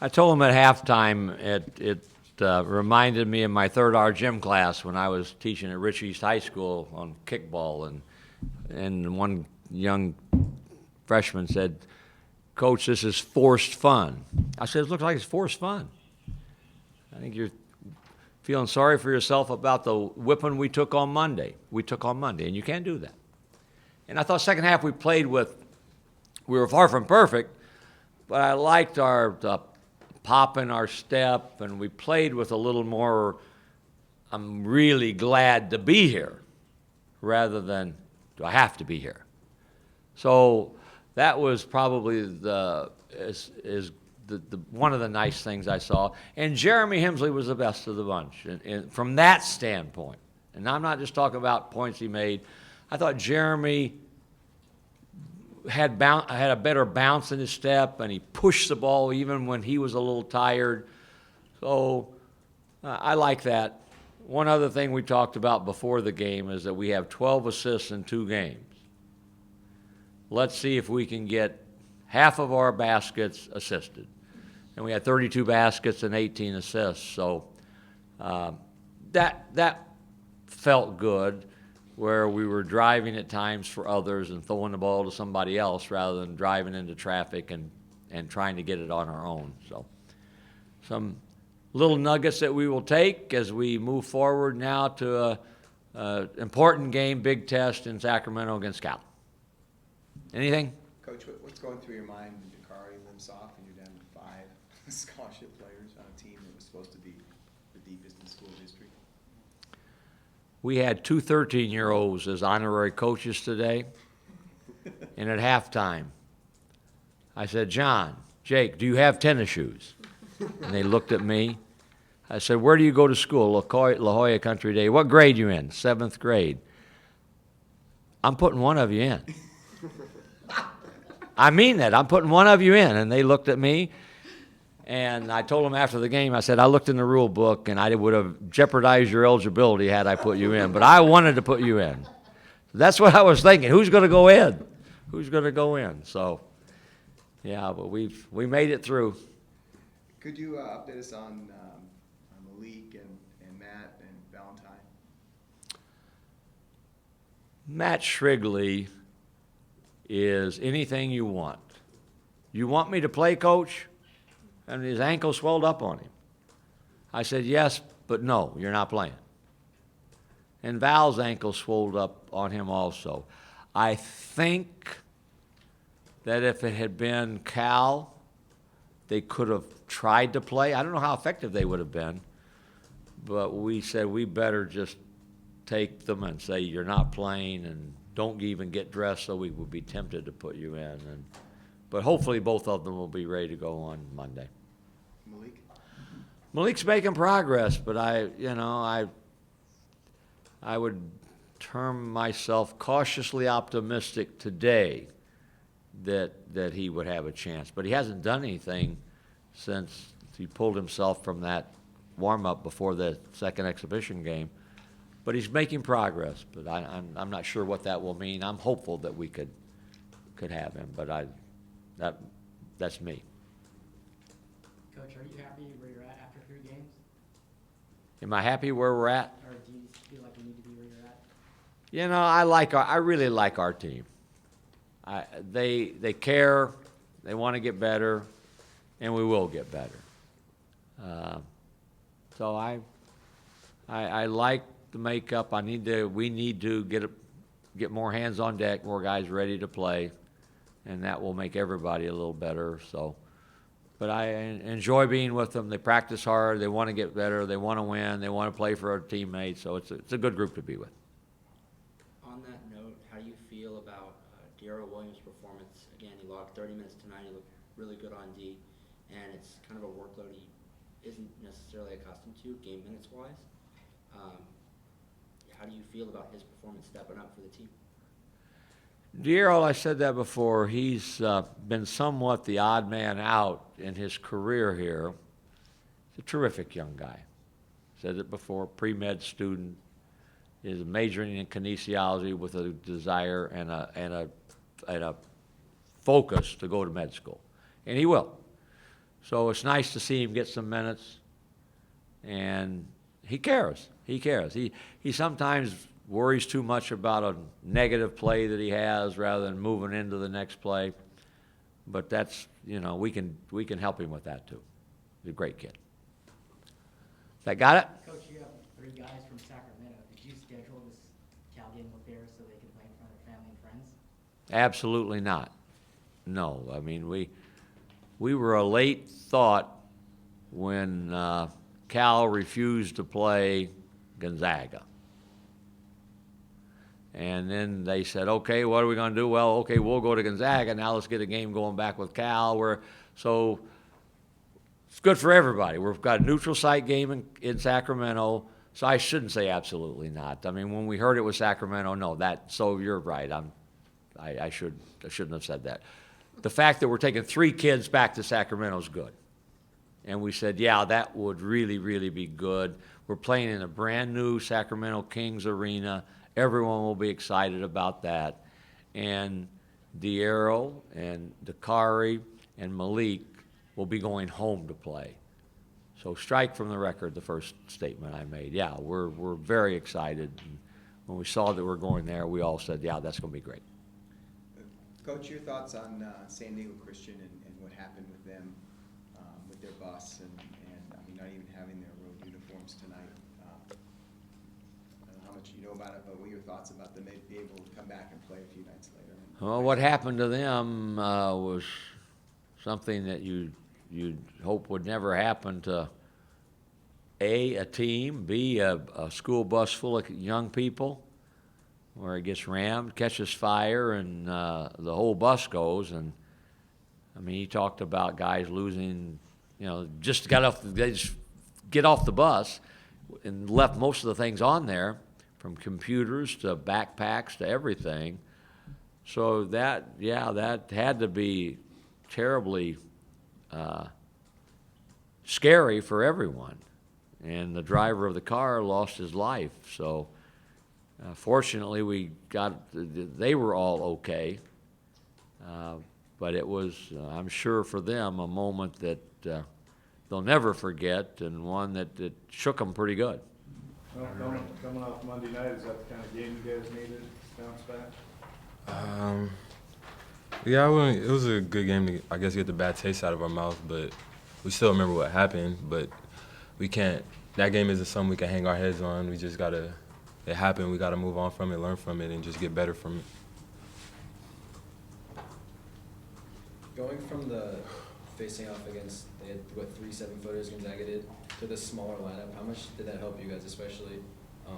I told him at halftime, it reminded me of my third R gym class when I was teaching at Rich East High School on kickball, and one young freshman said, "Coach, this is forced fun." I said, "It looks like it's forced fun. I think you're feeling sorry for yourself about the whipping we took on Monday. And you can't do that." And I thought second half we were far from perfect, but I liked our pop in our step, and we played with a little more, I'm really glad to be here, rather than, do I have to be here? So that was probably one of the nice things I saw. And Jeremy HEMSLEY was the best of the bunch and from that standpoint. And I'm not just talking about points he made. I thought Jeremy had a better bounce in his step, and he pushed the ball even when he was a little tired. So I like that. One other thing we talked about before the game is that we have 12 assists in 2 games. Let's see if we can get half of our baskets assisted. And we had 32 baskets and 18 assists. So that felt good, where we were driving at times for others and throwing the ball to somebody else rather than driving into traffic and trying to get it on our own. So some little nuggets that we will take as we move forward now to an important game, big test in Sacramento against Cal. Anything? Coach, what's going through your mind when Dakari limps off and you're down to 5 scholarship players on a team that was supposed to be the deepest in school history? We had 2 13-year-olds as honorary coaches today, and at halftime, I said, "John, Jake, do you have tennis shoes?" And they looked at me. I said, "Where do you go to school?" La Jolla Country Day. "What grade you in?" 7th grade. "I'm putting one of you in." I mean that. I'm putting one of you in. And they looked at me, and I told them after the game, I said, "I looked in the rule book, and I would have jeopardized your eligibility had I put you in. But I wanted to put you in." That's what I was thinking. Who's going to go in? Who's going to go in? So, yeah, but we made it through. Could you update us on Malik and Matt and Valentine? Matt Shrigley is anything you want. "You want me to play, Coach?" And his ankle swelled up on him. I said, "Yes, but no, you're not playing." And Val's ankle swelled up on him also. I think that if it had been Cal, they could have tried to play. I don't know how effective they would have been, but we said we better just take them and say, "You're not playing," and don't even get dressed, so we would be tempted to put you in. But hopefully both of them will be ready to go on Monday. Malik's making progress, but I would term myself cautiously optimistic today that he would have a chance. But he hasn't done anything since he pulled himself from that warm-up before the second exhibition game. But he's making progress, but I'm not sure what that will mean. I'm hopeful that we could have him, but that's me. Coach, are you happy where you're at after 3 games? Am I happy where we're at? Or do you feel like you need to be where you're at? You know, I really like our team. They care, they want to get better, and we will get better. So I like the makeup. We need to get more hands on deck, more guys ready to play, and that will make everybody a little better. So, but I enjoy being with them. They practice hard. They want to get better. They want to win. They want to play for our teammates. So it's a good group to be with. On that note, how do you feel about Daryl Williams' performance? Again, he logged 30 minutes tonight. He looked really good on D, and it's kind of a workload he isn't necessarily accustomed to, game minutes-wise. How do you feel about his performance stepping up for the team? Daryl, I said that before, he's been somewhat the odd man out in his career here. He's a terrific young guy. Said it before, pre-med student, is majoring in kinesiology with a desire and a focus to go to med school. And he will. So it's nice to see him get some minutes, and he cares. He cares. He sometimes worries too much about a negative play that he has rather than moving into the next play. But that's, we can help him with that too. He's a great kid. That got it? Coach, you have 3 guys from Sacramento. Did you schedule this Cal game up there so they can play in front of their family and friends? Absolutely not. No, I mean, we were a late thought when Cal refused to play Gonzaga. And then they said, okay, what are we going to do? Well, okay, we'll go to Gonzaga. Now let's get a game going back with Cal. So it's good for everybody. We've got a neutral site game in Sacramento, so I shouldn't say absolutely not. I mean, when we heard it was Sacramento, no, so you're right. I shouldn't have said that. The fact that we're taking 3 kids back to Sacramento is good. And we said, yeah, that would really, really be good. We're playing in a brand new Sacramento Kings arena. Everyone will be excited about that. And Diero and Dakari and Malik will be going home to play. So strike from the record the first statement I made. Yeah, we're very excited. And when we saw that we're going there, we all said, yeah, that's going to be great. Coach, your thoughts on San Diego Christian and what happened with them, with their bus and I mean, not even having their road uniforms tonight. I don't know how much you know about it, but what are your thoughts about them be able to come back and play a few nights later? Well, what happened to them was something that you'd hope would never happen to A, team, B, a school bus full of young people, where it gets rammed, catches fire, and the whole bus goes. And I mean, he talked about guys losing, just they just get off the bus and left most of the things on there, from computers to backpacks to everything. So that had to be terribly scary for everyone. And the driver of the car lost his life. So fortunately, they were all okay. But it was, I'm sure for them, a moment that they'll never forget, and one that shook them pretty good. Well, coming off Monday night, is that the kind of game you guys needed to bounce back? Yeah, it was a good game to, I guess, get the bad taste out of our mouth, but we still remember what happened. But we can't, that game isn't something we can hang our heads on. We just gotta, it happened, we gotta move on from it, learn from it, and just get better from it. Going from the facing off against, they had, 3 7-footers Gonzaga did, to the smaller lineup, how much did that help you guys, especially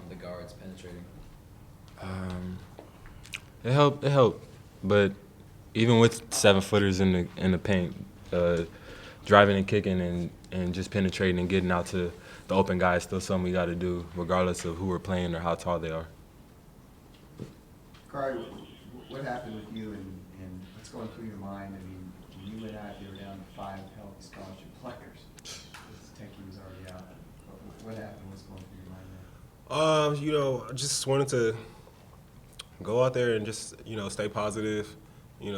the guards penetrating? It helped, but even with 7-footers in the paint, driving and kicking and just penetrating and getting out to the open guys, still something we got to do, regardless of who we're playing or how tall they are. Kari, what happened with you and what's going through your mind? I mean, when you went out, you were down to 5 healthy scholarship players. Techie was already out. What happened? What's going through your mind there? I just wanted to go out there and just, stay positive. We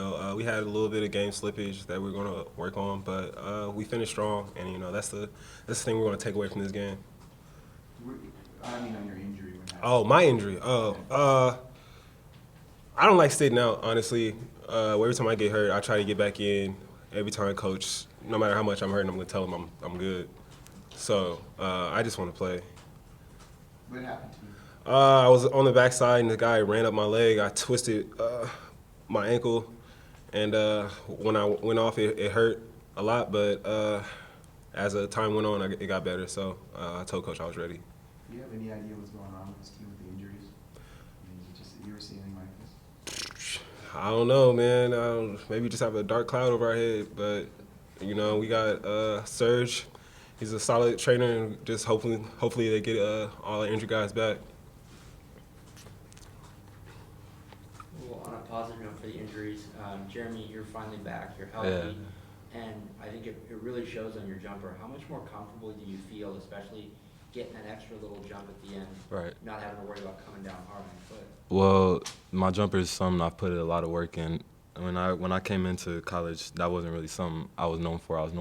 had a little bit of game slippage that we're going to work on, but we finished strong, and, that's the thing we're going to take away from this game. I mean, on your injury. What happened? Oh, my injury. I don't like sitting out, honestly. Every time I get hurt, I try to get back in. Every time coach, no matter how much I'm hurting, I'm going to tell him I'm good. So I just want to play. What happened to you? I was on the backside, and the guy ran up my leg. I twisted my ankle, and when I went off, it hurt a lot. But as the time went on, it got better. So I told coach I was ready. Do you have any idea what's going on with this team with the injuries? I mean, is it just that you were seeing anything like this? I don't know, man. Maybe just have a dark cloud over our head. But we got Serge. He's a solid trainer, and just hopefully they get all the injured guys back. Well, on a positive note for the injuries, Jeremy, you're finally back. You're healthy, and I think it really shows on your jumper. How much more comfortable do you feel, especially getting that extra little jump at the end, Right. not having to worry about coming down hard on foot? Well, my jumper is something I've put a lot of work in when I came into college, that wasn't really something I was known for. I was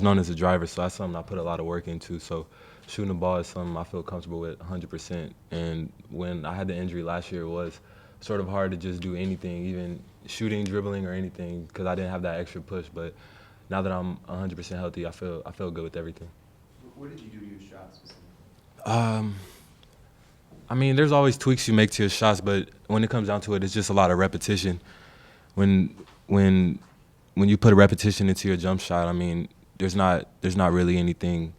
known as a driver, so that's something I put a lot of work into. So shooting the ball is something I feel comfortable with 100%. And when I had the injury last year, it was sort of hard to just do anything, even shooting, dribbling, or anything, because I didn't have that extra push. But now that I'm 100% healthy, I feel good with everything. What did you do to your shot specifically? I mean, there's always tweaks you make to your shots, but when it comes down to it, it's just a lot of repetition. When you put a repetition into your jump shot, I mean, there's not really anything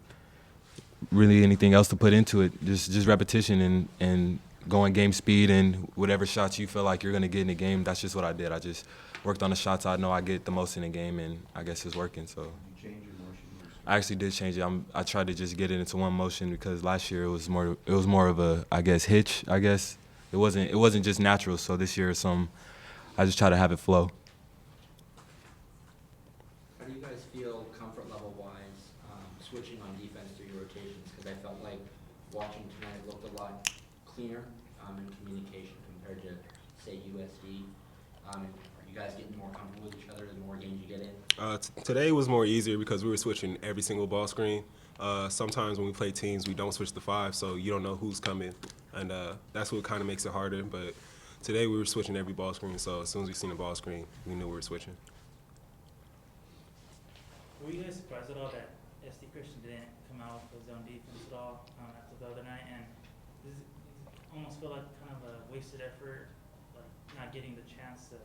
else to put into it. Just repetition and going game speed and whatever shots you feel like you're gonna get in the game. That's just what I did. I just worked on the shots I know I get the most in the game, and I guess it's working. So You change your motion? I actually did change it. I tried to just get it into one motion because last year it was more of a, I guess, hitch. I guess it wasn't just natural. So this year I just try to have it flow. How do you guys feel comfort level-wise switching on defense through your rotations? Because I felt like watching tonight looked a lot cleaner in communication compared to, say, USD. Are you guys getting more comfortable with each other the more games you get in? Today was more easier because we were switching every single ball screen. Sometimes when we play teams, we don't switch the 5, so you don't know who's coming, and that's what kind of makes it harder. But today we were switching every ball screen, so as soon as we seen the ball screen, we knew we were switching. Were you guys surprised at all that SD Christian didn't come out with his own defense at all after the other night? And does it almost feel like kind of a wasted effort, like not getting the chance to,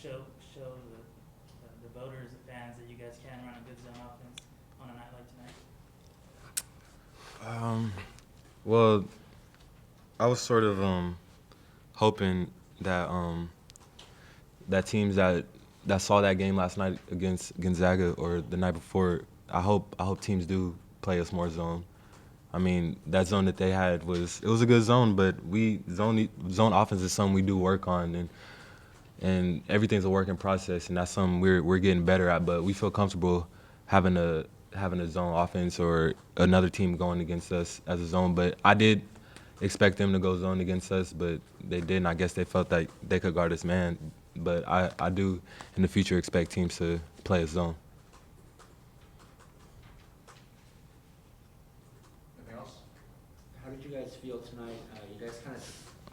show the voters, the fans that you guys can run a good zone offense on a night like tonight? Well, I was sort of hoping that that teams that saw that game last night against Gonzaga or the night before, I hope teams do play us more zone. I mean, that zone that they had was a good zone, but zone offense is something we do work on, and everything's a work in process, and that's something we're getting better at. But we feel comfortable having a zone offense or another team going against us as a zone. But I did expect them to go zone against us, but they didn't. I guess they felt like they could guard us man. But I do in the future expect teams to play a zone. Anything else? How did you guys feel tonight? You guys kind of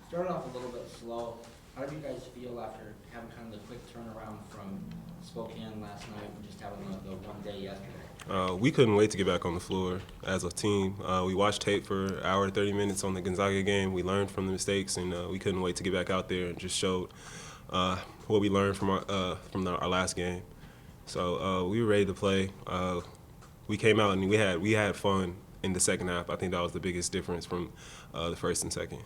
started off a little bit slow. How did you guys feel after having kind of the quick turnaround from Spokane last night and just having the one day yesterday? We couldn't wait to get back on the floor as a team. We watched tape for an hour, 30 minutes on the Gonzaga game. We learned from the mistakes, and we couldn't wait to get back out there and just showed what we learned from our last game. So we were ready to play. We came out and we had fun in the second half. I think that was the biggest difference from the first and second.